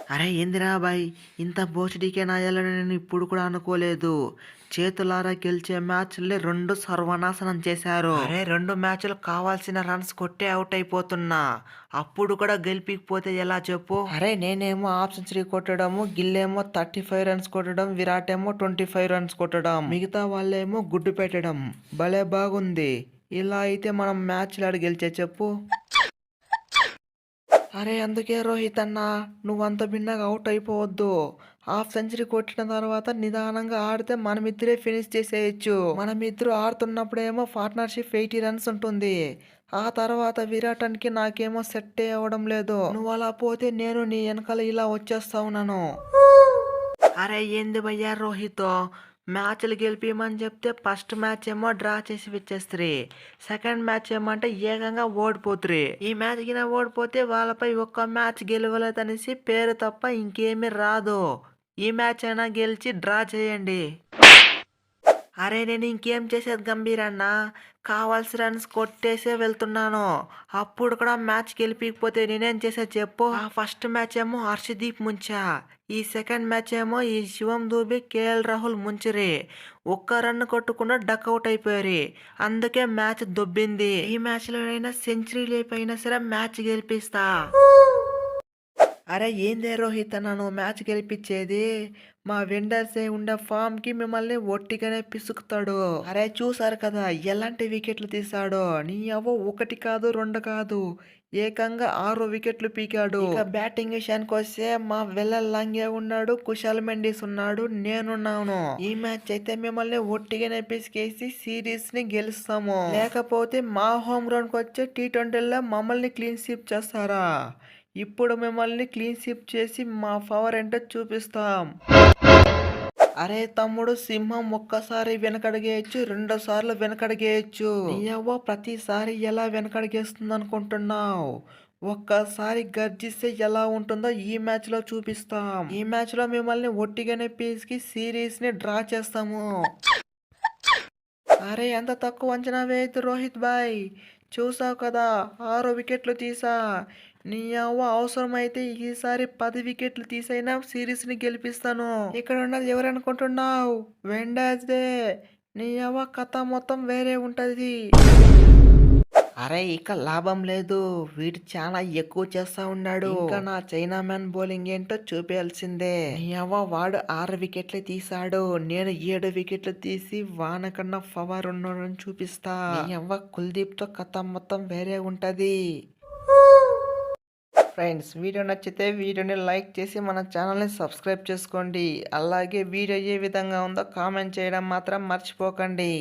అరే ఏందిరా బాయ్, ఇంత బోసిడీకే నాయాలని నేను ఇప్పుడు కూడా అనుకోలేదు. చేతులారా గెలిచే మ్యాచ్‌ని 2 సర్వనాశనం చేశారు. అరే 2 మ్యాచ్‌లు కావాల్సిన రన్స్ కొట్టే అవుట్ అయిపోతున్నా. అప్పుడు కూడా గెలిపియకపోతే ఎలా చెప్పు? అరే నేనేమో హాఫ్ సెంచరీ కొట్టడము, గిల్లేమో 35 రన్స్ కొట్టడం, విరాట్ ఏమో 25 రన్స్ కొట్టడం. మిగతా వాళ్ళేమో గుడ్డు పెట్టడం. భలే బాగుంది. ఇలా అయితే మనం మ్యాచ్‌లు ఆడ గెలిచే చెప్పు? అరే అందుకే రోహిత్ అన్న, నువ్వంత భిన్నగా అవుట్ అయిపోవద్దు. హాఫ్ సెంచరీ కొట్టిన తర్వాత నిదానంగా ఆడితే మనమిద్దరే ఫినిష్ చేసేయచ్చు. మనమిద్దరు ఆడుతున్నప్పుడేమో పార్ట్నర్షిప్ 80 రన్స్ ఉంటుంది. ఆ తర్వాత విరాటానికి నాకేమో సెట్ అవ్వడం లేదు. నువ్వు అలా పోతే నేను నీ వెనకాల ఇలా వచ్చేస్తా ఉన్నాను. అరే ఏంది భయ్యా రోహిత్, మ్యాచ్లు గెలిపియమని చెప్తే ఫస్ట్ మ్యాచ్ ఏమో డ్రా చేసి ఇచ్చేస్త్రీ, సెకండ్ మ్యాచ్ ఏమంటే ఏకంగా ఓడిపోతురి. ఈ మ్యాచ్ కింద ఓడిపోతే వాళ్ళపై ఒక్క మ్యాచ్ గెలవలేదనేసి పేరు తప్ప ఇంకేమీ రాదు. ఈ మ్యాచ్ అయినా గెలిచి డ్రా చేయండి. అరే నేను ఇంకేం చేసేది గంభీరన్న, కావాల్సిన రన్స్ కొట్టేసే వెళ్తున్నాను. అప్పుడు కూడా మ్యాచ్ గెలిపికపోతే నేనేం చేసేది చెప్పు? ఆ ఫస్ట్ మ్యాచ్ ఏమో హర్షదీప్ ముంచా, ఈ సెకండ్ మ్యాచ్ ఏమో ఈ శివం దూబి, కేఎల్ రాహుల్ ముంచిరి. ఒక్క రన్ కొట్టకుండా డక్అవుట్ అయిపోయారు. అందుకే మ్యాచ్ దొబ్బింది. ఈ మ్యాచ్లోనైనా సెంచరీ లేకపోయినా సరే మ్యాచ్ గెలిపిస్తా. అరే ఏందే రోహిత్ అన్న నువ్వు మ్యాచ్ గెలిపించేది? మా వెండర్సే ఉండే ఫామ్కి మిమ్మల్ని ఒట్టిగానే పిసుకుతాడు. అరే చూసారు కదా ఎలాంటి వికెట్లు తీసాడో. నీ అవ్వ ఒకటి కాదు రెండు కాదు, ఏకంగా 6 వికెట్లు పీకాడు. ఇక బ్యాటింగ్ విషయానికి వస్తే మా వెల్లల్ లాంగే ఉన్నాడు, కుశాల్ మెండిస్ ఉన్నాడు, నేనున్నాను. ఈ మ్యాచ్ అయితే మిమ్మల్ని ఒట్టిగానే పిసికేసి సిరీస్ ని గెలుస్తాము. లేకపోతే మా హోమ్ గ్రౌండ్ కి వచ్చే T20లో మమ్మల్ని క్లీన్ స్వీప్ చేస్తారా? ఇప్పుడు మిమ్మల్ని క్లీన్ స్వీప్ చేసి మా పవర్ ఏంటో చూపిస్తాం. అరే తమ్ముడు, సింహం ఒక్కసారి వెనకడిగేయచ్చు, 2 సార్లు వెనకడిగేయచ్చు. నీయవ్వ ప్రతిసారి ఎలా వెనకడిగేస్తుంది అనుకుంటున్నావు? ఒక్కసారి గర్జిస్తే ఎలా ఉంటుందో ఈ మ్యాచ్ లో చూపిస్తాం. ఈ మ్యాచ్ లో మిమ్మల్ని ఒట్టిగానే పీసుకి సిరీస్ ని డ్రా చేస్తాము. అరే ఎంత తక్కువ అంచనా వేయద్దు రోహిత్ బాయ్. చూసావు కదా 6 వికెట్లు తీసా. నీ అవ్వ అవసరమైతే ఈసారి 10 వికెట్లు తీసైనా సిరీస్ ని గెలిపిస్తాను. ఇక్కడ ఉన్నది ఎవరనుకుంటున్నావు? వెండర్స్దే. నీ అవ్వ కథ మొత్తం వేరే ఉంటది. అరే ఇక లాభం లేదు, వీడు చాలా ఎక్కువ చేస్తా ఉన్నాడు. ఇంకా నా చైనా మ్యాన్ బౌలింగ్ ఏంటో చూపించాల్సిందే. నీ అవ్వ వాడు 6 వికెట్లు తీసాడు, నేను 7 వికెట్లు తీసి వానకన్నా పవర్ ఉన్నాడని చూపిస్తా. నీ అవ్వ కుల్దీప్ తో కథ మొత్తం వేరే ఉంటది. ఫ్రెండ్స్ వీడియో నచ్చితే వీడియోని లైక్ చేసి మన ఛానల్ని సబ్స్క్రైబ్ చేసుకోండి. అలాగే వీడియో ఏ విధంగా ఉందో కామెంట్ చేయడం మాత్రం మర్చిపోకండి.